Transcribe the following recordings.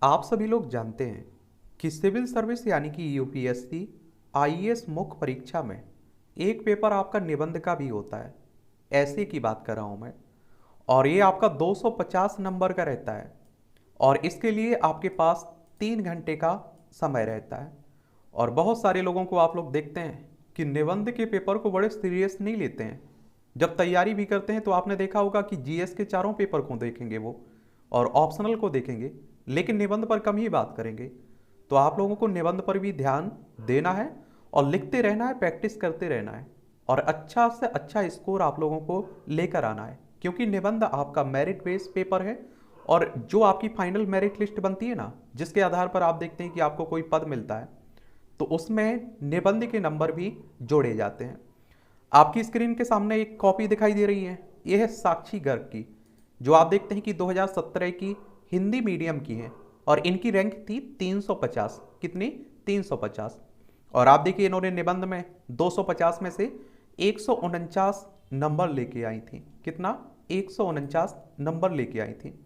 आप सभी लोग जानते हैं कि सिविल सर्विस यानी कि यूपीएससी आईएएस मुख्य परीक्षा में एक पेपर आपका निबंध का भी होता है। ऐसे की बात कर रहा हूं मैं। और ये आपका 250 नंबर का रहता है और इसके लिए आपके पास 3 घंटे का समय रहता है। और बहुत सारे लोगों को आप लोग देखते हैं कि निबंध के पेपर को बड़े सीरियस नहीं लेते हैं। जब तैयारी भी करते हैं तो आपने देखा होगा कि जीएस के चारों पेपर को देखेंगे वो और ऑप्शनल को देखेंगे, लेकिन निबंध पर कम ही बात करेंगे। तो आप लोगों को निबंध पर भी ध्यान देना है और लिखते रहना है, प्रैक्टिस करते रहना है और अच्छा से अच्छा स्कोर आप लोगों को लेकर आना है, क्योंकि निबंध आपका मेरिट बेस्ड पेपर है। और जो आपकी फाइनल मेरिट लिस्ट बनती है ना, जिसके आधार पर आप देखते हैं कि आपको कोई पद मिलता है, तो उसमें निबंध के नंबर भी जोड़े जाते हैं। आपकी स्क्रीन के सामने एक कॉपी दिखाई दे रही है, यह है साक्षी गर्ग की, जो आप देखते हैं कि 2017 की हिंदी मीडियम की है और इनकी रैंक थी 350। कितनी? 350। और आप देखिए इन्होंने निबंध में 250 में से 149 नंबर लेके आई थी। कितना? 149 नंबर लेके आई थी।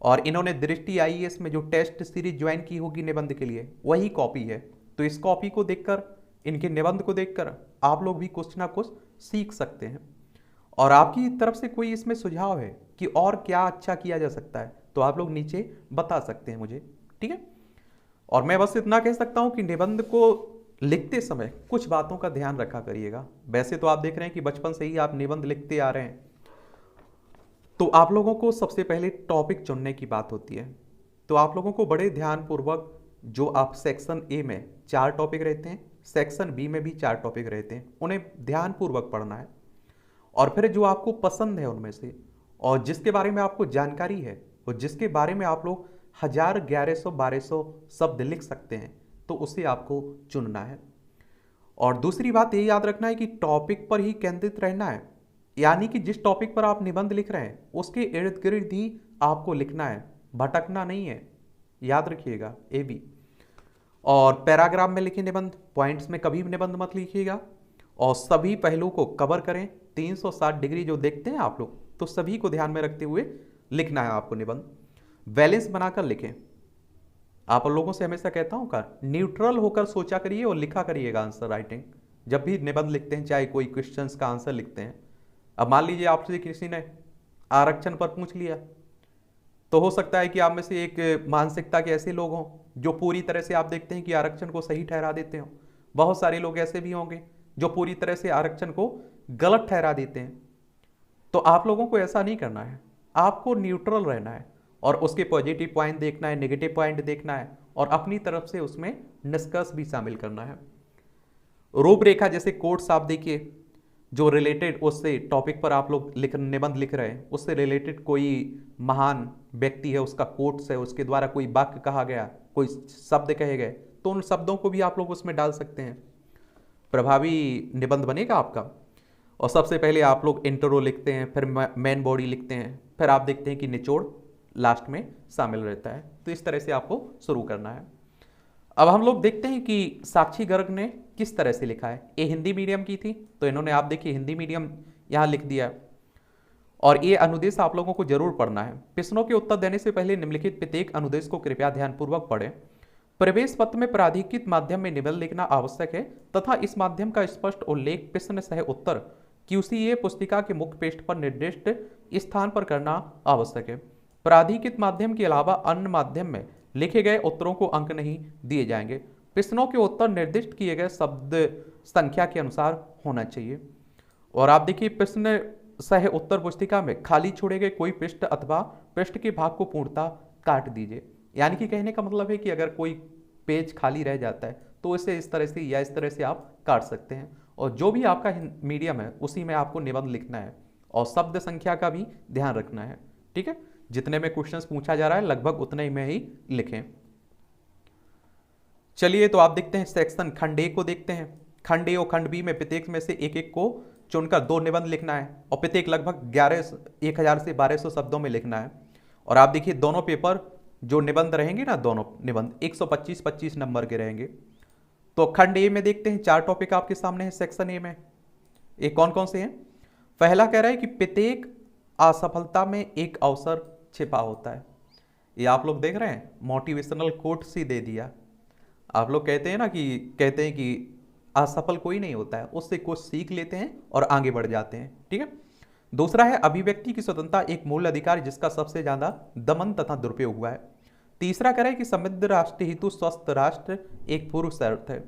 और इन्होंने दृष्टि आईएएस में जो टेस्ट सीरीज ज्वाइन की होगी निबंध के लिए, वही कॉपी है। तो इस कॉपी को देखकर, इनके निबंध को देखकर आप लोग भी कुछ ना कुछ सीख सकते हैं। और आपकी तरफ से कोई इसमें सुझाव है कि और क्या अच्छा किया जा सकता है, तो आप लोग नीचे बता सकते हैं मुझे, ठीक है। और मैं बस इतना कह सकता हूं कि निबंध को लिखते समय कुछ बातों का ध्यान रखा करिएगा। वैसे तो आप देख रहे हैं कि बचपन से ही आप निबंध लिखते आ रहे हैं, तो आप लोगों को सबसे पहले टॉपिक चुनने की बात होती है। तो आप लोगों को बड़े ध्यानपूर्वक, जो आप सेक्शन ए में 4 टॉपिक रहते हैं, सेक्शन बी में भी 4 टॉपिक रहते हैं, उन्हें ध्यानपूर्वक पढ़ना है। और फिर जो आपको पसंद है उनमें से, और जिसके बारे में आपको जानकारी है, और जिसके बारे में आप लोग 1000, 1100, 1200 शब्द लिख सकते हैं, तो उसे आपको चुनना है। और दूसरी बात ये याद रखना है कि टॉपिक पर ही केंद्रित रहना है, यानी कि जिस टॉपिक पर आप निबंध लिख रहे हैं उसके इर्द गिर्द ही आपको लिखना है, भटकना नहीं है। याद रखिएगा ये भी। और पैराग्राफ में लिखे निबंध, पॉइंट्स में कभी निबंध मत लिखिएगा। और सभी पहलू को कवर करें, 360 डिग्री जो देखते हैं आप लोग, तो सभी को ध्यान में रखते हुए लिखना है आपको निबंध। बैलेंस बनाकर लिखें। आप लोगों से हमेशा कहता हूं का न्यूट्रल होकर सोचा करिए और लिखा करिएगा आंसर राइटिंग जब भी निबंध लिखते हैं, चाहे कोई क्वेश्चंस का आंसर लिखते हैं। अब मान लीजिए आपसे किसी ने आरक्षण पर पूछ लिया, तो हो सकता है कि आप में से एक मानसिकता के ऐसे लोग हों जो पूरी तरह से आप देखते हैं कि आरक्षण को सही ठहरा देते हो। बहुत सारे लोग ऐसे भी होंगे जो पूरी तरह से आरक्षण को गलत ठहरा देते हैं। तो आप लोगों को ऐसा नहीं करना है, आपको न्यूट्रल रहना है और उसके पॉजिटिव पॉइंट देखना है, नेगेटिव पॉइंट देखना है और अपनी तरफ से उसमें निष्कर्ष भी शामिल करना है। रूपरेखा जैसे कोट्स आप देखिए, जो रिलेटेड उससे टॉपिक पर आप लोग निबंध लिख रहे हैं, उससे रिलेटेड कोई महान व्यक्ति है, उसका कोट्स है, उसके द्वारा कोई वाक्य कहा गया, कोई शब्द कहे गए, तो उन शब्दों को भी आप लोग उसमें डाल सकते हैं। प्रभावी निबंध बनेगा आपका। और सबसे पहले आप लोग इंट्रो लिखते हैं, फिर मेन बॉडी लिखते हैं, फिर आप देखते हैं कि निचोड़ लास्ट में शामिल रहता है। तो इस तरह से आपको शुरू करना है। अब हम लोग देखते हैं कि साक्षी गर्ग ने किस तरह से लिखा है। ये हिंदी मीडियम की थी, तो इन्होंने आप देखिए हिंदी मीडियम यहाँ लिख दिया। और ये अनुदेश आप लोगों को जरूर पढ़ना है। प्रश्नों के उत्तर देने से पहले निम्नलिखित प्रत्येक अनुदेश को कृपया ध्यानपूर्वक पढ़ें। प्रवेश पत्र में प्राधिकृत माध्यम में निबंध लिखना आवश्यक है तथा इस माध्यम का स्पष्ट उल्लेख प्रश्न सह उत्तर क्यूसीए पुस्तिका के मुख्य पृष्ठ पर निर्दिष्ट स्थान पर करना आवश्यक है। प्राधिकृत माध्यम के अलावा अन्य माध्यम में लिखे गए उत्तरों को अंक नहीं दिए जाएंगे। प्रश्नों के उत्तर निर्दिष्ट किए गए शब्द संख्या के अनुसार होना चाहिए। और आप देखिए प्रश्न सह उत्तर पुस्तिका में खाली छोड़े गए कोई पृष्ठ अथवा पृष्ठ के भाग को पूर्णतः काट दीजिए। यानी कि कहने का मतलब है कि अगर कोई पेज खाली रह जाता है तो इसे इस तरह से या इस तरह से आप काट सकते हैं। और जो भी आपका मीडियम है उसी में आपको निबंध लिखना है और शब्द संख्या का भी ध्यान रखना है, ठीक है। जितने में क्वेश्चंस पूछा जा रहा है लगभग उतने ही में ही लिखें। चलिए तो आप देखते हैं सेक्शन खंड ए को देखते हैं। खंड ए और खंड बी में प्रत्येक में से एक एक को चुनकर 2 निबंध लिखना है और प्रत्येक लगभग 1000 से 1200 शब्दों में लिखना है। और आप देखिए दोनों पेपर जो निबंध रहेंगे ना, दोनों निबंध 125-25 नंबर के रहेंगे। तो खंड ए में देखते हैं 4 टॉपिक आपके सामने है सेक्शन ए में। ये कौन कौन से हैं? पहला कह रहा है कि प्रत्येक असफलता में एक अवसर छिपा होता है। ये आप लोग देख रहे हैं, मोटिवेशनल कोट सी दे दिया। आप लोग कहते हैं ना कि कहते हैं कि असफल कोई नहीं होता है, उससे कुछ सीख लेते हैं और आगे बढ़ जाते हैं। ठीक है। दूसरा है अभिव्यक्ति की स्वतंत्रता एक मूल अधिकार जिसका सबसे ज्यादा दमन तथा दुरुपयोग हुआ है। तीसरा कह रहा है कि समृद्ध राष्ट्र हेतु स्वस्थ राष्ट्र एक पूर्व शर्त है।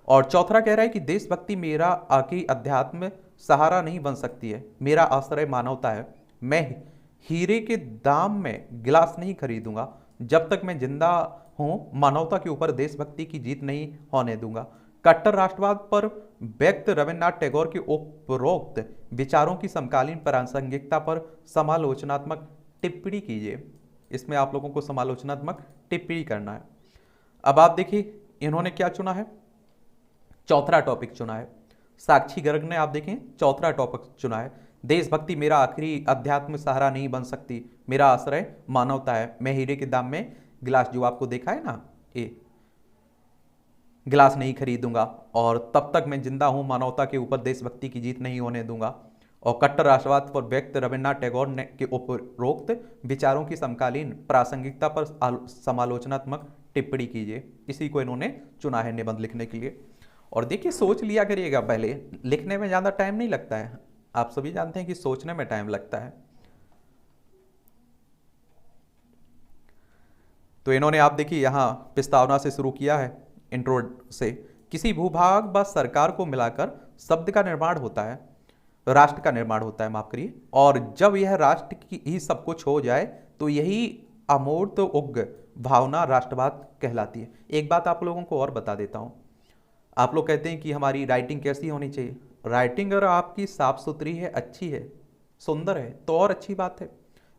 और चौथा कह रहा है कि देशभक्ति मेरा आखिरी अध्यात्म सहारा नहीं बन सकती है, मेरा आश्रय मानवता है। मैं हीरे के दाम में गिलास नहीं खरीदूंगा, जब तक मैं जिंदा हूं मानवता के ऊपर देशभक्ति की जीत नहीं होने दूंगा। कट्टर राष्ट्रवाद पर व्यक्त रविन्द्रनाथ टैगोर के उपरोक्त विचारों की समकालीन प्रासंगिकता पर समालोचनात्मक टिप्पणी कीजिए। इसमें आप लोगों को समालोचनात्मक टिप्पणी करना है। अब आप देखिए इन्होंने क्या चुना है, चौथा टॉपिक चुना है। साक्षी गर्ग ने आप देखें चौथा टॉपिक चुना है, देशभक्ति मेरा आखिरी अध्यात्म सहारा नहीं बन सकती, मेरा आश्रय मानवता है। मैं हीरे के दाम में गिलास, जो आपको देखा है ना, ये गिलास नहीं खरीदूंगा, और तब तक मैं जिंदा हूं मानवता के ऊपर देशभक्ति की जीत नहीं होने दूंगा। और कट्टर राष्ट्रवाद पर व्यक्त रविन्द्रनाथ टैगोर ने के उपरोक्त विचारों की समकालीन प्रासंगिकता पर समालोचनात्मक टिप्पणी कीजिए। इसी को इन्होंने चुना है निबंध लिखने के लिए। और देखिए सोच लिया करिएगा, पहले लिखने में ज़्यादा टाइम नहीं लगता है, आप सभी जानते हैं कि सोचने में टाइम लगता है। तो इन्होंने आप देखिए यहाँ प्रस्तावना से शुरू किया है, इंट्रो से। किसी भूभाग व सरकार को मिलाकर शब्द का निर्माण होता है, राष्ट्र का निर्माण होता है, माफ करिए। और जब यह राष्ट्र की ही सब कुछ हो जाए तो यही अमूर्त उग्र भावना राष्ट्रवाद कहलाती है। एक बात आप लोगों को और बता देता हूँ, आप लोग कहते हैं कि हमारी राइटिंग कैसी होनी चाहिए। राइटिंग अगर आपकी साफ सुथरी है, अच्छी है, सुंदर है तो और अच्छी बात है,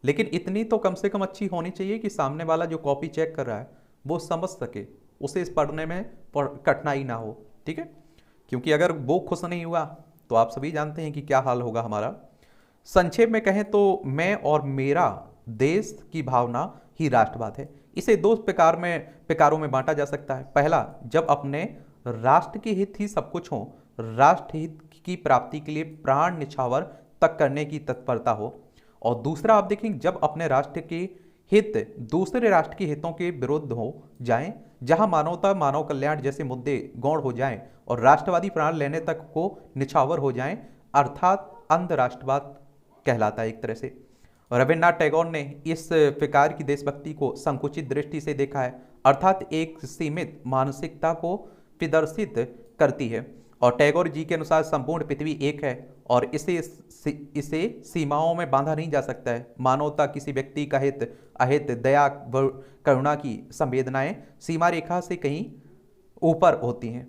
लेकिन इतनी तो कम से कम अच्छी होनी चाहिए कि सामने वाला जो कॉपी चेक कर रहा है वो समझ सके, उसे इस पढ़ने में कठिनाई ना हो। ठीक है, क्योंकि अगर वो खुश नहीं हुआ तो आप सभी जानते हैं कि क्या हाल होगा हमारा। संक्षेप में कहें तो मैं और मेरा देश की भावना ही राष्ट्रवाद है। इसे दो प्रकारों में बांटा जा सकता है। पहला, जब अपने राष्ट्र के हित ही सब कुछ हो, राष्ट्र हित की प्राप्ति के लिए प्राण निछावर तक करने की तत्परता हो। और दूसरा आप देखेंगे, जब अपने राष्ट्र के हित दूसरे राष्ट्र के हितों के विरुद्ध हो जाएं, जहां मानवता मानव कल्याण जैसे मुद्दे गौण हो जाएं और राष्ट्रवादी प्राण लेने तक को निछावर हो जाएं, अर्थात अंध राष्ट्रवाद कहलाता है एक तरह से। रविन्द्रनाथ टैगोर ने इस प्रकार की देशभक्ति को संकुचित दृष्टि से देखा है, अर्थात एक सीमित मानसिकता को प्रदर्शित करती है। और टैगोर जी के अनुसार संपूर्ण पृथ्वी एक है और इसे सीमाओं में बांधा नहीं जा सकता है। मानवता किसी व्यक्ति का हित, अहित, दया व करुणा की संवेदनाएं सीमा रेखा से कहीं ऊपर होती हैं।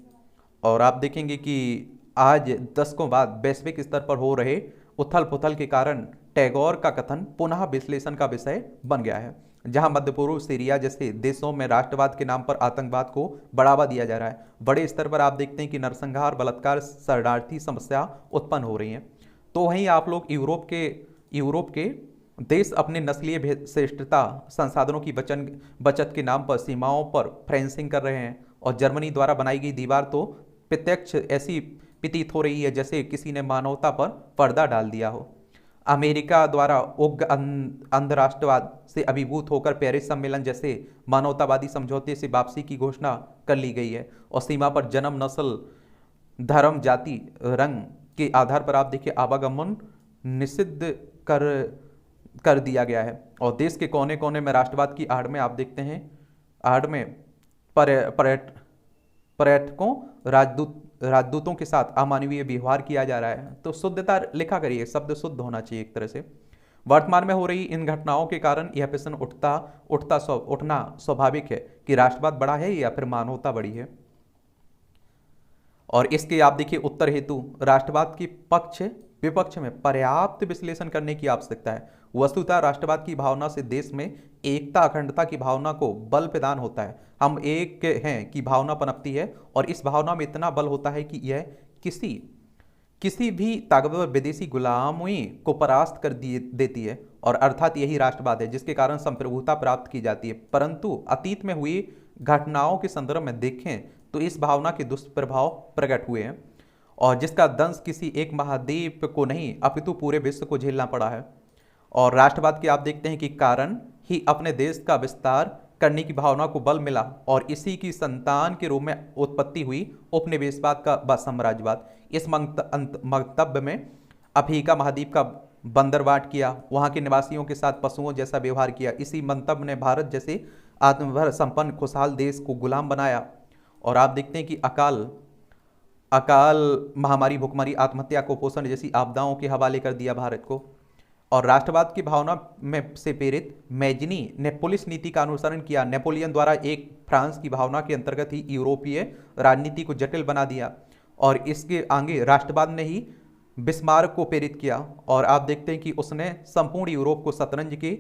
और आप देखेंगे कि आज दशकों बाद वैश्विक स्तर पर हो रहे उथल पुथल के कारण टैगोर का कथन पुनः विश्लेषण का विषय बन गया है। जहां मध्य पूर्व, सीरिया जैसे देशों में राष्ट्रवाद के नाम पर आतंकवाद को बढ़ावा दिया जा रहा है। बड़े स्तर पर आप देखते हैं कि नरसंहार, बलात्कार, शरणार्थी समस्या उत्पन्न हो रही हैं। तो वहीं आप लोग यूरोप के देश अपने नस्लीय श्रेष्ठता, संसाधनों की बचत के नाम पर सीमाओं पर फेंसिंग कर रहे हैं। और जर्मनी द्वारा बनाई गई दीवार तो प्रत्यक्ष ऐसी प्रतीत हो रही है जैसे किसी ने मानवता पर पर्दा डाल दिया हो। अमेरिका द्वारा उग्र अंधराष्ट्रवाद से अभिभूत होकर पेरिस सम्मेलन जैसे मानवतावादी समझौते से वापसी की घोषणा कर ली गई है। और सीमा पर जन्म, नस्ल, धर्म, जाति, रंग के आधार पर आप देखिए आवागमन निषिद्ध कर दिया गया है। और देश के कोने कोने में राष्ट्रवाद की आड़ में आप देखते हैं, आड़ में पर्यटकों, राजदूतों के साथ अमानवीय व्यवहार किया जा रहा है। तो शुद्धता लिखा करिए, शब्द शुद्ध होना चाहिए एक तरह से। वर्तमान में हो रही इन घटनाओं के कारण यह प्रश्न उठना स्वाभाविक है कि राष्ट्रवाद बड़ा है या फिर मानवता बड़ी है। और इसके आप देखिए उत्तर हेतु राष्ट्रवाद के पक्ष विपक्ष में पर्याप्त विश्लेषण करने की आवश्यकता है। वस्तुतः राष्ट्रवाद की भावना से देश में एकता, अखंडता की भावना को बल प्रदान होता है। हम एक हैं की भावना पनपती है और इस भावना में इतना बल होता है कि यह किसी भी ताकतवर विदेशी गुलामी को परास्त कर देती है। और अर्थात यही राष्ट्रवाद है जिसके कारण संप्रभुता प्राप्त की जाती है। परंतु अतीत में हुई घटनाओं के संदर्भ में देखें तो इस भावना के दुष्प्रभाव प्रकट हुए हैं और जिसका दंश किसी एक महाद्वीप को नहीं अपितु पूरे विश्व को झेलना पड़ा है। और राष्ट्रवाद के आप देखते हैं कि कारण ही अपने देश का विस्तार करने की भावना को बल मिला और इसी की संतान के रूप में उत्पत्ति हुई उपनिवेशवाद का साम्राज्यवाद। इस मंतव्य में अफ्रीका महाद्वीप का बंदरवाट किया, वहां के निवासियों के साथ पशुओं जैसा व्यवहार किया। इसी मंतव्य ने भारत जैसे आत्मनिर्भर संपन्न खुशहाल देश को गुलाम बनाया। और आप देखते हैं कि अकाल अकाल महामारी, भुखमरी, आत्महत्या, कुपोषण जैसी आपदाओं के हवाले कर दिया भारत को। और राष्ट्रवाद की भावना में से प्रेरित मैजिनी ने पुलिस नीति का अनुसरण किया। नेपोलियन द्वारा एक फ्रांस की भावना के अंतर्गत ही यूरोपीय राजनीति को जटिल बना दिया और इसके आगे राष्ट्रवाद ने ही बिस्मार्क को प्रेरित किया। और आप देखते हैं कि उसने संपूर्ण यूरोप को शतरंज के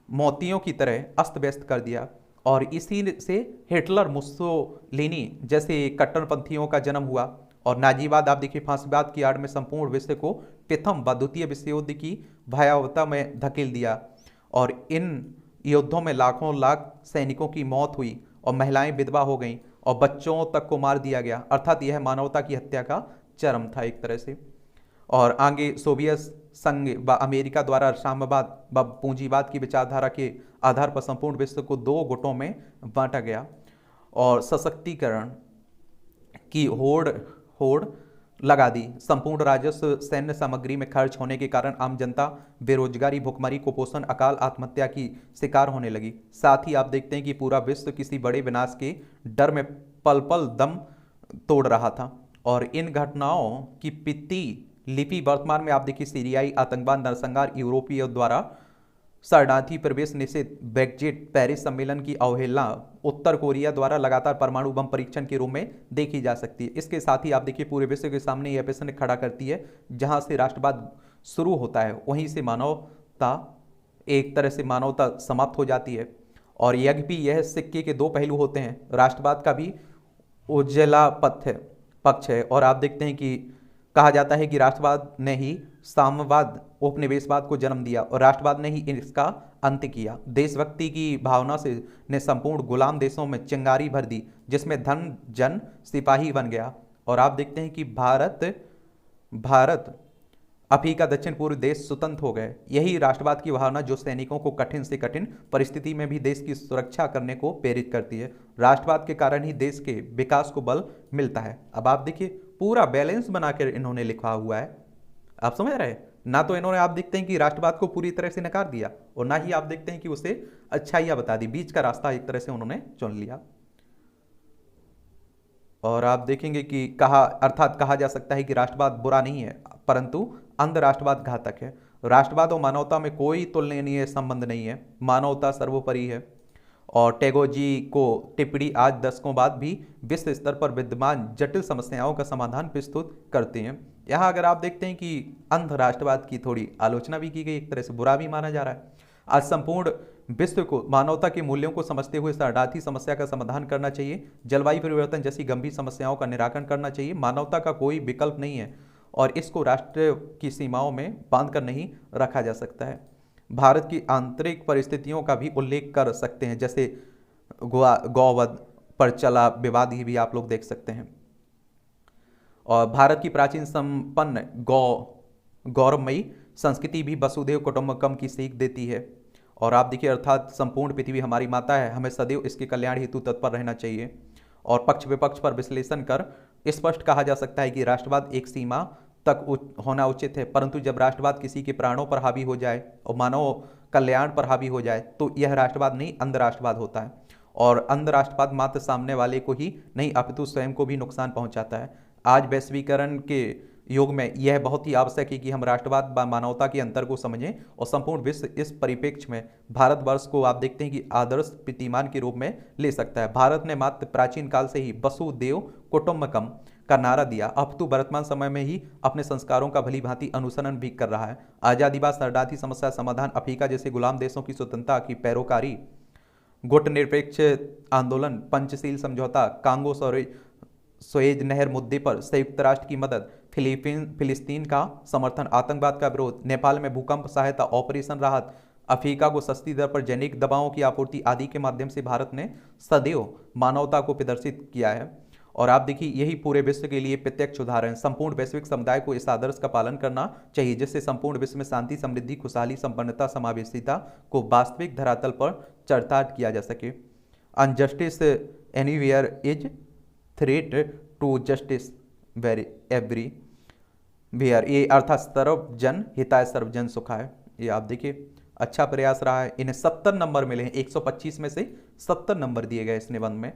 मोतियों की तरह अस्त व्यस्त कर दिया। और इसी से हिटलर, मुस्सोलिनी जैसे कट्टरपंथियों का जन्म हुआ। और नाजीवाद, आप देखिए, फांसीवाद की आड़ में संपूर्ण विश्व को प्रथम व द्वितीय विश्व युद्ध की भयावहता में धकेल दिया। और इन युद्धों में लाखों लाख सैनिकों की मौत हुई और महिलाएं विधवा हो गईं और बच्चों तक को मार दिया गया। अर्थात यह मानवता की हत्या का चरम था एक तरह से। और आगे सोवियत संघ व अमेरिका द्वारा साम्यवाद व पूंजीवाद की विचारधारा के आधार पर संपूर्ण विश्व को दो गुटों में बांटा गया और सशक्तिकरण की होड़ लगा दी। संपूर्ण राजस्व सैन्य सामग्री में खर्च होने के कारण आम जनता बेरोजगारी, भुखमरी, कुपोषण, अकाल, आत्महत्या की शिकार होने लगी। साथ ही आप देखते हैं कि पूरा विश्व किसी बड़े विनाश के डर में पल पल दम तोड़ रहा था। और इन घटनाओं की पित्ती लिपि वर्तमान में आप देखिए सीरियाई आतंकवाद, नरसंहार, यूरोपीय द्वारा शरणार्थी प्रवेश निषेध, ब्रेक्जिट, पेरिस सम्मेलन की अवहेलना, उत्तर कोरिया द्वारा लगातार परमाणु बम परीक्षण के रूप में देखी जा सकती है। इसके साथ ही आप देखिए पूरे विश्व के सामने यह प्रश्न खड़ा करती है, जहां से राष्ट्रवाद शुरू होता है वहीं से मानवता एक तरह से मानवता समाप्त हो जाती है। और यद्यपि यह सिक्के के दो पहलू होते हैं, राष्ट्रवाद का भी उज्ज्वला पक्ष है। और आप देखते हैं कि कहा जाता है कि राष्ट्रवाद ने ही साम्यवाद, उपनिवेशवाद को जन्म दिया और राष्ट्रवाद ने ही इसका अंत किया। देशभक्ति की भावना से ने संपूर्ण गुलाम देशों में चिंगारी भर दी, जिसमें धन जन सिपाही बन गया। और आप देखते हैं कि भारत अफ्रीका, दक्षिण पूर्व देश स्वतंत्र हो गए। यही राष्ट्रवाद की भावना जो सैनिकों को कठिन से कठिन परिस्थिति में भी देश की सुरक्षा करने को प्रेरित करती है। राष्ट्रवाद के कारण ही देश के विकास को बल मिलता है। अब आप देखिए पूरा बैलेंस बनाकर इन्होंने लिखा हुआ है, आप समझ रहे हैं ना। तो इन्होंने आप देखते हैं कि राष्ट्रवाद को पूरी तरह से नकार दिया और ना ही आप देखते हैं कि उसे अच्छाइयां बता दी। बीच का रास्ता एक तरह से उन्होंने चुन लिया। और आप देखेंगे कि कहा जा सकता है कि राष्ट्रवाद बुरा नहीं है, परंतु अंध राष्ट्रवाद घातक है। राष्ट्रवाद और मानवता में कोई तुलनीय संबंध नहीं है, मानवता सर्वोपरि है। और टैगोर जी को टिप्पणी आज दशकों बाद भी विश्व स्तर पर विद्यमान जटिल समस्याओं का समाधान प्रस्तुत करते हैं। यहाँ अगर आप देखते हैं कि अंध राष्ट्रवाद की थोड़ी आलोचना भी की गई, एक तरह से बुरा भी माना जा रहा है। आज संपूर्ण विश्व को मानवता के मूल्यों को समझते हुए शरणार्थी समस्या का समाधान करना चाहिए, जलवायु परिवर्तन जैसी गंभीर समस्याओं का निराकरण करना चाहिए। मानवता का कोई विकल्प नहीं है और इसको राष्ट्र की सीमाओं में बांध कर नहीं रखा जा सकता है। भारत की आंतरिक परिस्थितियों का भी उल्लेख कर सकते हैं, जैसे गौवध पर चला विवाद ही भी आप लोग देख सकते हैं। और भारत की प्राचीन संपन्न गौरवमयी संस्कृति भी वसुधैव कुटुंबकम की सीख देती है। और आप देखिए अर्थात संपूर्ण पृथ्वी हमारी माता है, हमें सदैव इसके कल्याण हेतु तत्पर रहना चाहिए। और पक्ष विपक्ष पर विश्लेषण कर स्पष्ट कहा जा सकता है कि राष्ट्रवाद एक सीमा तक होना उचित है, परंतु जब राष्ट्रवाद किसी के प्राणों पर हावी हो जाए और मानव कल्याण पर हावी हो जाए तो यह राष्ट्रवाद नहीं अंध राष्ट्रवाद होता है। और अंध राष्ट्रवाद मात्र सामने वाले को ही नहीं अपितु स्वयं को भी नुकसान पहुंचाता है। आज वैश्वीकरण के युग में यह बहुत ही आवश्यक है कि हम राष्ट्रवाद व मानवता के अंतर को समझें और संपूर्ण विश्व इस परिप्रेक्ष्य में भारतवर्ष को आप देखते हैं कि आदर्श प्रतिमान के रूप में ले सकता है। भारत ने मात्र प्राचीन काल से ही वसुधैव कुटुंबकम का नारा दिया, अब तो वर्तमान समय में ही अपने संस्कारों का भली भांति अनुसरण भी कर रहा है। आजादीवाद, शरणार्थी समस्या समाधान, अफ्रीका जैसे गुलाम देशों की स्वतंत्रता की पैरोकारी, गुट निरपेक्ष आंदोलन, पंचशील समझौता, कांगो सुएज नहर मुद्दे पर संयुक्त राष्ट्र की मदद, फिलिस्तीन का समर्थन, आतंकवाद का विरोध, नेपाल में भूकंप सहायता, ऑपरेशन राहत, अफ्रीका को सस्ती दर पर जैविक दवाओं की आपूर्ति आदि के माध्यम से भारत ने सदैव मानवता को प्रदर्शित किया है। और आप देखिए यही पूरे विश्व के लिए प्रत्यक्ष उदाहरण है। संपूर्ण वैश्विक समुदाय को इस आदर्श का पालन करना चाहिए जिससे संपूर्ण विश्व में शांति, समृद्धि, खुशहाली, संपन्नता, समावेशिता को वास्तविक धरातल पर चरितार्थ किया जा सके। Injustice anywhere is threat to justice very everywhere, ये अर्थात सर्वजन हिताय सर्वजन सुखाय। ये आप देखिए अच्छा प्रयास रहा है। इन्हें 70 नंबर मिले हैं, 125 में से 70 नंबर दिए गए इस निबंध में।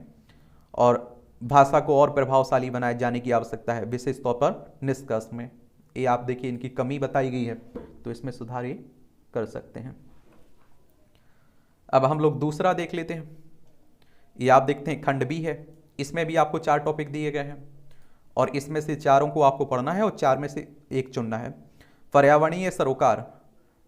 और भाषा को और प्रभावशाली बनाए जाने की आवश्यकता है, विशेष तौर पर निष्कर्ष में। ये आप देखिए इनकी कमी बताई गई है, तो इसमें सुधार ही कर सकते हैं। अब हम लोग दूसरा देख लेते हैं। ये आप देखते हैं खंड बी है, इसमें भी आपको 4 टॉपिक दिए गए हैं और इसमें से 4 को आपको पढ़ना है और 4 में से 1 चुनना है। पर्यावरणीय सरोकार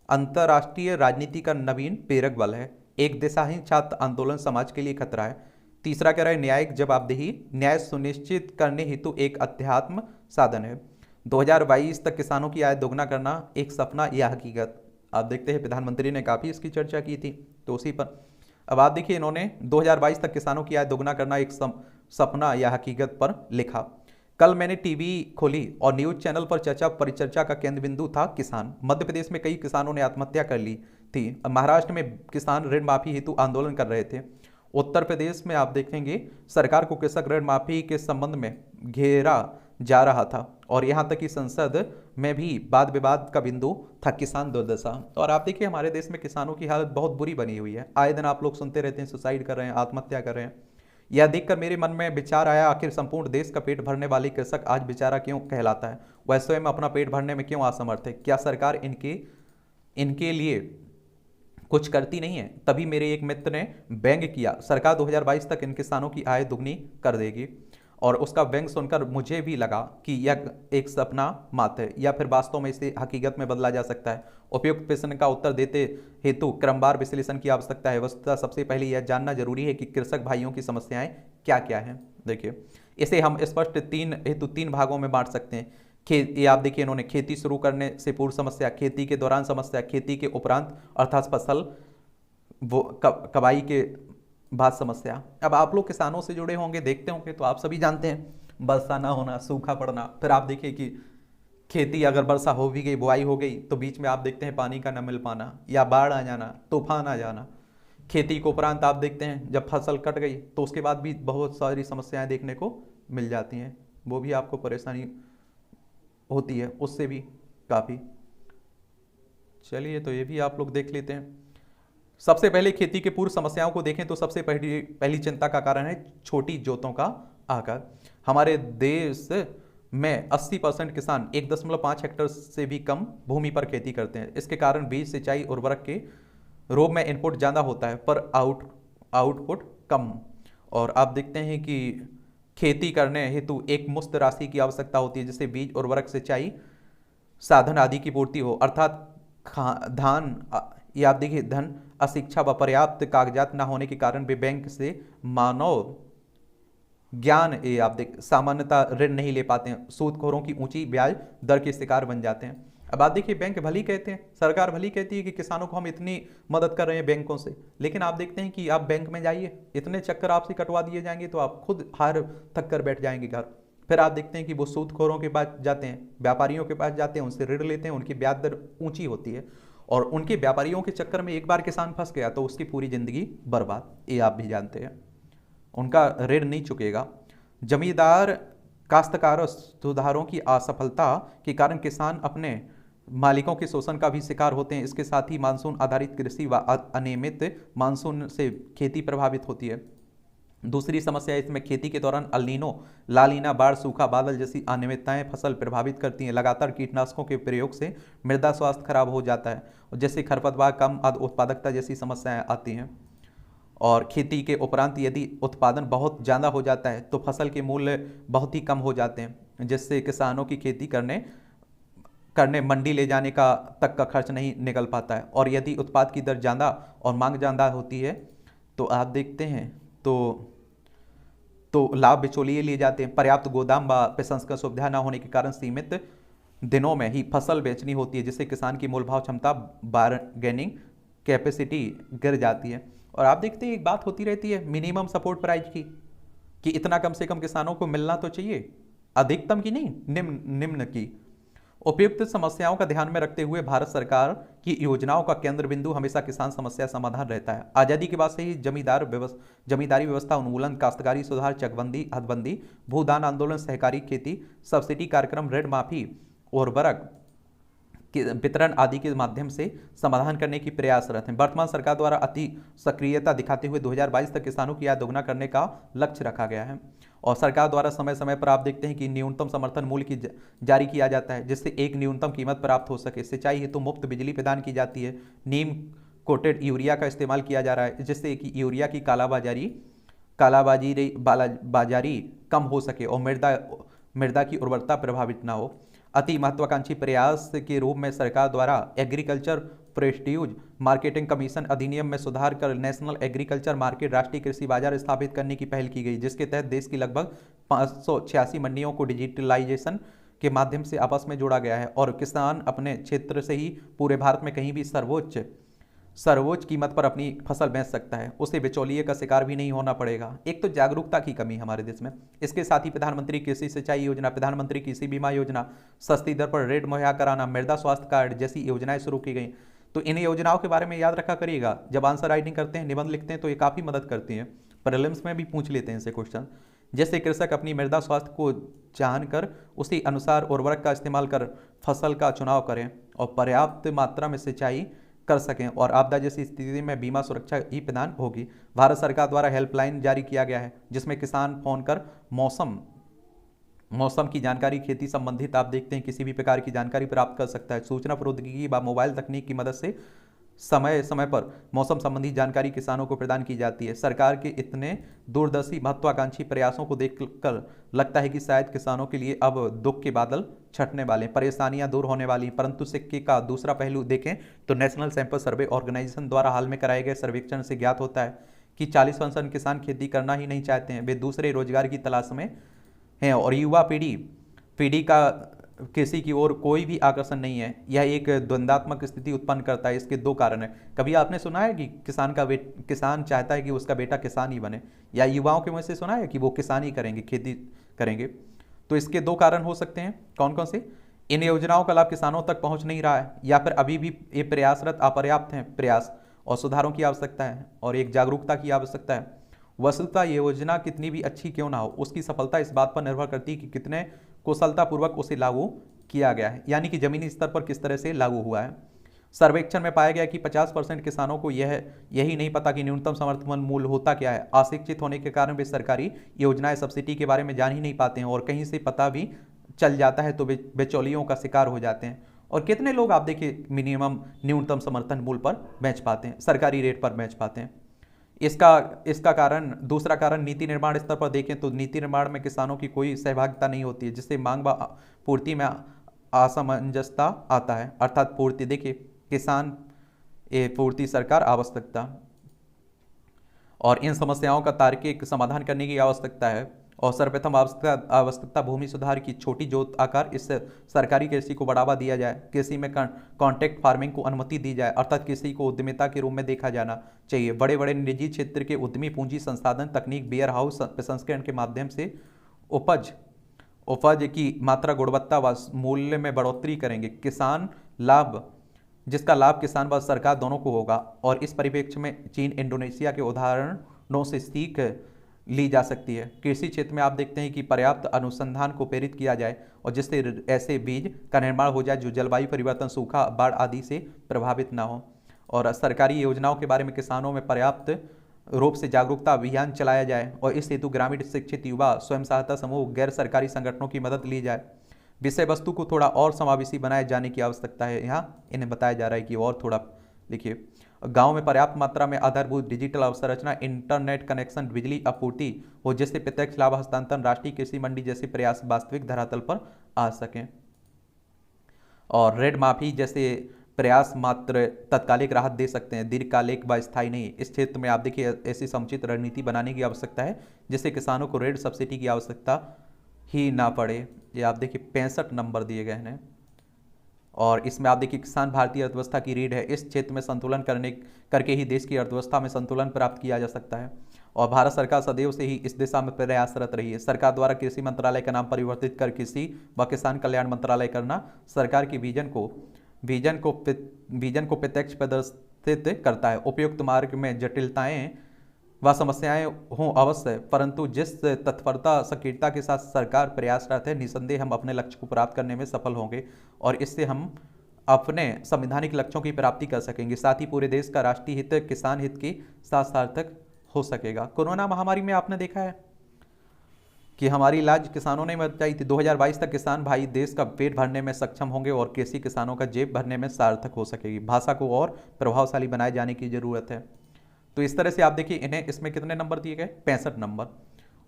अंतर्राष्ट्रीय राजनीति का नवीन प्रेरक बल है। एक दिशाहीन छात्र आंदोलन समाज के लिए खतरा है। तीसरा कह रहा है न्यायिक जवाबदेही न्याय सुनिश्चित करने हेतु एक अध्यात्म साधन है। 2022 तक किसानों की आय दोगुना करना एक सपना या हकीकत। आप देखते हैं प्रधानमंत्री ने काफ़ी इसकी चर्चा की थी, तो उसी पर अब आप देखिए इन्होंने 2022 तक किसानों की आय दोगुना करना एक सपना या हकीकत पर लिखा। कल मैंने टीवी खोली और न्यूज चैनल पर चर्चा परिचर्चा का केंद्र बिंदु था किसान। मध्य प्रदेश में कई किसानों ने आत्महत्या कर ली थी। महाराष्ट्र में किसान ऋण माफी हेतु आंदोलन कर रहे थे। उत्तर प्रदेश में आप देखेंगे सरकार को कृषक ऋण माफी के संबंध में घेरा जा रहा था और यहाँ तक कि संसद में भी वाद विवाद का बिंदु था किसान दुर्दशा। और आप देखिए हमारे देश में किसानों की हालत बहुत बुरी बनी हुई है। आए दिन आप लोग सुनते रहते हैं सुसाइड कर रहे हैं, आत्महत्या कर रहे हैं। यह देखकर मेरे मन में विचार आया, आखिर संपूर्ण देश का पेट भरने वाले कृषक आज बेचारा क्यों कहलाता है? वह स्वयं अपना पेट भरने में क्यों असमर्थ है? क्या सरकार इनके लिए कुछ करती नहीं है? तभी मेरे एक मित्र ने व्यंग किया, सरकार 2022 तक इन किसानों की आय दुगनी कर देगी। और उसका व्यंग सुनकर मुझे भी लगा कि यह एक सपना मात्र है या फिर वास्तव में इसे हकीकत में बदला जा सकता है। उपयुक्त प्रश्न का उत्तर देते हेतु क्रमवार विश्लेषण की आवश्यकता है। वस्तुतः सबसे पहले यह जानना जरूरी है कि कृषक भाइयों की समस्याएं क्या क्या हैं। देखिए इसे हम स्पष्ट 3 भागों में बांट सकते हैं। ये आप देखिए इन्होंने खेती शुरू करने से पूर्व समस्या, खेती के दौरान समस्या, खेती के उपरांत अर्थात फसल कबाई के बाद समस्या। अब आप लोग किसानों से जुड़े होंगे, देखते होंगे, तो आप सभी जानते हैं वर्षा ना होना, सूखा पड़ना। फिर आप देखिए कि खेती अगर वर्षा हो भी गई, बुआई हो गई, तो बीच में आप देखते हैं पानी का न मिल पाना या बाढ़ आ जाना, तूफान आ जाना। खेती के उपरांत आप देखते हैं जब फसल कट गई तो उसके बाद भी बहुत सारी समस्याएं देखने को मिल जाती हैं, वो भी आपको परेशानी होती है उससे भी काफ़ी। चलिए तो ये भी आप लोग देख लेते हैं। सबसे पहले खेती के पूर्व समस्याओं को देखें तो सबसे पहली चिंता का कारण है छोटी जोतों का आकार। हमारे देश में 80% किसान 1.5 हेक्टेयर से भी कम भूमि पर खेती करते हैं। इसके कारण बीज, सिंचाई, उर्वरक के रोग में इनपुट ज़्यादा होता है पर आउटपुट कम। और आप देखते हैं कि खेती करने हेतु एक मुश्त राशि की आवश्यकता होती है जिससे बीज, उर्वरक, सिंचाई साधन आदि की पूर्ति हो। अर्थात ये आप देखिए धन, अशिक्षा व पर्याप्त कागजात न होने के कारण वे बैंक से मानव ज्ञान ये आप देख सामान्यतः ऋण नहीं ले पाते हैं। सूदखोरों की ऊंची ब्याज दर के शिकार बन जाते हैं। अब आप देखिए बैंक भली कहते हैं, सरकार भली कहती है कि किसानों को हम इतनी मदद कर रहे हैं बैंकों से, लेकिन आप देखते हैं कि आप बैंक में जाइए, इतने चक्कर आपसे कटवा दिए जाएंगे तो आप खुद हार थक कर बैठ जाएंगे घर। फिर आप देखते हैं कि वो सूदखोरों के पास जाते हैं, व्यापारियों के पास जाते हैं, उनसे ऋण लेते हैं, उनकी ब्याज दर ऊंची होती है और उनके व्यापारियों के चक्कर में एक बार किसान फंस गया तो उसकी पूरी जिंदगी बर्बाद। ये आप भी जानते हैं, उनका ऋण नहीं चुकेगा। जमींदार, काश्तकार, सुधारों की असफलता के कारण किसान अपने मालिकों के शोषण का भी शिकार होते हैं। इसके साथ ही मानसून आधारित कृषि व अनियमित मानसून से खेती प्रभावित होती है। दूसरी समस्या इसमें खेती के दौरान अल नीनो, ला लीना, बाढ़, सूखा, बादल जैसी अनियमितताएं फसल प्रभावित करती हैं। लगातार कीटनाशकों के प्रयोग से मृदा स्वास्थ्य खराब हो जाता है और जैसे खरपतवार, कम उत्पादकता जैसी समस्याएं आती हैं। और खेती के उपरांत यदि उत्पादन बहुत ज़्यादा हो जाता है तो फसल के मूल्य बहुत ही कम हो जाते हैं, जिससे किसानों की खेती करने मंडी ले जाने का तक का खर्च नहीं निकल पाता है। और यदि उत्पाद की दर ज़्यादा और मांग ज़्यादा होती है तो आप देखते हैं तो लाभ बिचौलिए लिए जाते हैं। पर्याप्त गोदाम व प्रसंस्करण सुविधा न होने के कारण सीमित दिनों में ही फसल बेचनी होती है, जिससे किसान की मूल भाव क्षमता, बारगेनिंग कैपेसिटी गिर जाती है। और आप देखते हैं एक बात होती रहती है मिनिमम सपोर्ट प्राइस की, कि इतना कम से कम किसानों को मिलना तो चाहिए, अधिकतम की नहीं, निम्न निम्न की। उपयुक्त समस्याओं का ध्यान में रखते हुए भारत सरकार की योजनाओं का केंद्र बिंदु हमेशा किसान समस्या समाधान रहता है। आजादी के बाद से ही जमींदारी व्यवस्था उन्मूलन, काश्तकारी सुधार, चकबंदी, हदबंदी, भूदान आंदोलन, सहकारी खेती, सब्सिडी कार्यक्रम, ऋण माफी, उर्वरक वितरण आदि के माध्यम से समाधान करने की प्रयासरत हैं। वर्तमान सरकार द्वारा अति सक्रियता दिखाते हुए 2022 तक किसानों की आय दोगुना करने का लक्ष्य रखा गया है। और सरकार द्वारा समय समय पर आप देखते हैं कि न्यूनतम समर्थन मूल्य की जारी किया जाता है, जिससे एक न्यूनतम कीमत प्राप्त हो सके। सिंचाई हेतु मुफ्त बिजली प्रदान की जाती है। नीम कोटेड यूरिया का इस्तेमाल किया जा रहा है, जिससे कि यूरिया की कालाबाजारी कम हो सके और मृदा की उर्वरता प्रभावित ना हो। अति महत्वाकांक्षी प्रयास के रूप में सरकार द्वारा एग्रीकल्चर प्रेस्टीज मार्केटिंग कमीशन अधिनियम में सुधार कर नेशनल एग्रीकल्चर मार्केट, राष्ट्रीय कृषि बाजार स्थापित करने की पहल की गई, जिसके तहत देश की लगभग 586 मंडियों को डिजिटलाइजेशन के माध्यम से आपस में जोड़ा गया है और किसान अपने क्षेत्र से ही पूरे भारत में कहीं भी सर्वोच्च कीमत पर अपनी फसल बेच सकता है। उसे बिचौलिए का शिकार भी नहीं होना पड़ेगा। एक तो जागरूकता की कमी हमारे देश में। इसके साथ ही प्रधानमंत्री कृषि सिंचाई योजना, प्रधानमंत्री कृषि बीमा योजना, सस्ती दर पर रेट मुहैया कराना, मृदा स्वास्थ्य कार्ड जैसी योजनाएं शुरू की गई। तो इन योजनाओं के बारे में याद रखा करिएगा। जब आंसर राइटिंग करते हैं, निबंध लिखते हैं, तो ये काफ़ी मदद करती हैं। प्रीलिम्स में भी पूछ लेते हैं इसे क्वेश्चन। जैसे कृषक अपनी मृदा स्वास्थ्य को जानकर उसी अनुसार उर्वरक का इस्तेमाल कर फसल का चुनाव करें और पर्याप्त मात्रा में सिंचाई कर सकें और आपदा जैसी स्थिति में बीमा सुरक्षा ही प्रदान होगी। भारत सरकार द्वारा हेल्पलाइन जारी किया गया है, जिसमें किसान फोन कर मौसम की जानकारी, खेती संबंधित आप देखते हैं किसी भी प्रकार की जानकारी प्राप्त कर सकता है। सूचना प्रौद्योगिकी व मोबाइल तकनीक की मदद से समय समय पर मौसम संबंधी जानकारी किसानों को प्रदान की जाती है। सरकार के इतने दूरदर्शी महत्वाकांक्षी प्रयासों को देखकर लगता है कि शायद किसानों के लिए अब दुख के बादल छटने वाले, परेशानियां दूर होने वाली। परंतु सिक्के का दूसरा पहलू देखें तो नेशनल सैंपल सर्वे ऑर्गेनाइजेशन द्वारा हाल में कराए गए सर्वेक्षण से ज्ञात होता है कि 40% किसान खेती करना ही नहीं चाहते हैं, वे दूसरे रोजगार की तलाश में हैं और युवा पीढ़ी का कृषि की ओर कोई भी आकर्षण नहीं है। यह एक द्वंद्वात्मक स्थिति उत्पन्न करता है। इसके दो कारण हैं। कभी आपने सुना है कि किसान चाहता है कि उसका बेटा किसान ही बने, या युवाओं के मुंह से सुना है कि वो किसान ही करेंगे, खेती करेंगे? तो इसके दो कारण हो सकते हैं। कौन कौन से? इन योजनाओं का लाभ किसानों तक पहुंच नहीं रहा है, या फिर अभी भी ये प्रयासरत अपर्याप्त हैं। प्रयास और सुधारों की आवश्यकता है और एक जागरूकता की आवश्यकता है। वस्तुतः ये योजना कितनी भी अच्छी क्यों ना हो, उसकी सफलता इस बात पर निर्भर करती है कि कितने कुशलतापूर्वक उसे लागू किया गया है, यानी कि जमीनी स्तर पर किस तरह से लागू हुआ है। सर्वेक्षण में पाया गया कि 50% किसानों को यही नहीं पता कि न्यूनतम समर्थन मूल्य होता क्या है। अशिक्षित होने के कारण वे सरकारी योजनाएं, सब्सिडी के बारे में जान ही नहीं पाते हैं और कहीं से पता भी चल जाता है तो वे बिचौलियों का शिकार हो जाते हैं। और कितने लोग आप देखिए न्यूनतम समर्थन मूल्य पर बेच पाते हैं, सरकारी रेट पर बेच पाते हैं। इसका कारण, दूसरा कारण नीति निर्माण स्तर पर देखें तो नीति निर्माण में किसानों की कोई सहभागिता नहीं होती है, जिससे मांग व पूर्ति में असमंजसता आता है। अर्थात पूर्ति देखिए किसान, पूर्ति सरकार, आवश्यकता, और इन समस्याओं का तार्किक समाधान करने की आवश्यकता है। और सर्वप्रथम आवश्यकता भूमि सुधार की, छोटी जोत आकार, इससे सरकारी कृषि को बढ़ावा दिया जाए। कृषि में कॉन्ट्रैक्ट फार्मिंग को अनुमति दी जाए, अर्थात कृषि को उद्यमिता के रूप में देखा जाना चाहिए। बड़े बड़े निजी क्षेत्र के उद्यमी पूंजी, संसाधन, तकनीक, वेयर हाउस प्रसंस्करण के माध्यम से उपज की मात्रा, गुणवत्ता व मूल्य में बढ़ोतरी करेंगे। जिसका लाभ किसान व सरकार दोनों को होगा। और इस परिप्रेक्ष्य में चीन, इंडोनेशिया के उदाहरणों से सीख ली जा सकती है। कृषि क्षेत्र में आप देखते हैं कि पर्याप्त अनुसंधान को प्रेरित किया जाए और जिससे ऐसे बीज का निर्माण हो जाए जो जलवायु परिवर्तन, सूखा, बाढ़ आदि से प्रभावित ना हो। और सरकारी योजनाओं के बारे में किसानों में पर्याप्त रूप से जागरूकता अभियान चलाया जाए और इस हेतु ग्रामीण शिक्षित युवा, स्वयं सहायता समूह, गैर सरकारी संगठनों की मदद ली जाए। विषय वस्तु को थोड़ा और समावेशी बनाए जाने की आवश्यकता है। यहाँ इन्हें बताया जा रहा है कि और थोड़ा लिखिए। गांव में पर्याप्त मात्रा में आधारभूत डिजिटल अवसंरचना, इंटरनेट कनेक्शन, बिजली आपूर्ति हो, जिससे प्रत्यक्ष लाभ हस्तांतरण, राष्ट्रीय कृषि मंडी जैसे प्रयास वास्तविक धरातल पर आ सकें। और ऋण माफी जैसे प्रयास मात्र तत्कालिक राहत दे सकते हैं, दीर्घकालिक व स्थायी नहीं। इस क्षेत्र में आप देखिए ऐसी समुचित रणनीति बनाने की आवश्यकता है जिससे किसानों को ऋण सब्सिडी की आवश्यकता ही ना पड़े। ये आप देखिए 65 नंबर दिए गए हैं। और इसमें आप देखिए किसान भारतीय अर्थव्यवस्था की रीढ़ है। इस क्षेत्र में संतुलन करके ही देश की अर्थव्यवस्था में संतुलन प्राप्त किया जा सकता है। और भारत सरकार सदैव से ही इस दिशा में प्रयासरत रही है। सरकार द्वारा कृषि मंत्रालय का नाम परिवर्तित कर कृषि व किसान कल्याण मंत्रालय करना सरकार की विजन को प्रत्यक्ष प्रदर्शित करता है। उपयुक्त मार्ग में जटिलताएं व समस्याएं हों अवश्य, परंतु जिस तत्परता सक्रियता के साथ सरकार प्रयासरत है, निसंदेह हम अपने लक्ष्य को प्राप्त करने में सफल होंगे और इससे हम अपने संवैधानिक लक्ष्यों की प्राप्ति कर सकेंगे। साथ ही पूरे देश का राष्ट्रीय हित, किसान हित के साथ सार्थक हो सकेगा। कोरोना महामारी में आपने देखा है कि हमारी इलाज किसानों ने बचाई थी। 2022 तक किसान भाई देश का पेट भरने में सक्षम होंगे और कृषि किसानों का जेब भरने में सार्थक हो सकेगी। भाषा को और प्रभावशाली बनाए जाने की जरूरत है। तो इस तरह से आप देखिए, इन्हें इसमें कितने नंबर दिए गए? 65 नंबर।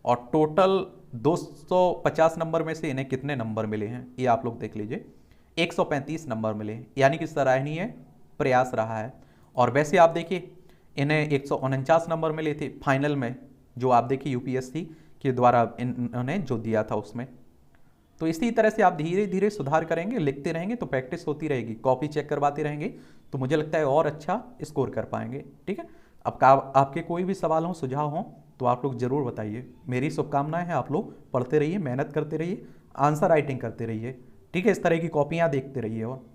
और टोटल 250 नंबर में से इन्हें कितने नंबर मिले हैं ये आप लोग देख लीजिए। 135 नंबर मिले हैं, यानी कि सराहनीय प्रयास रहा है। और वैसे आप देखिए, इन्हें 149 नंबर मिले थे फाइनल में, जो आप देखिए यूपीएससी के द्वारा इन्होंने जो दिया था उसमें। तो इसी तरह से आप धीरे धीरे सुधार करेंगे, लिखते रहेंगे तो प्रैक्टिस होती रहेगी, कॉपी चेक करवाते रहेंगे तो मुझे लगता है और अच्छा स्कोर कर पाएंगे। ठीक है, अब आपके कोई भी सवाल हो, सुझाव हो तो आप लोग जरूर बताइए। मेरी शुभकामनाएं हैं, आप लोग पढ़ते रहिए, मेहनत करते रहिए, आंसर राइटिंग करते रहिए। ठीक है, इस तरह की कॉपियाँ देखते रहिए और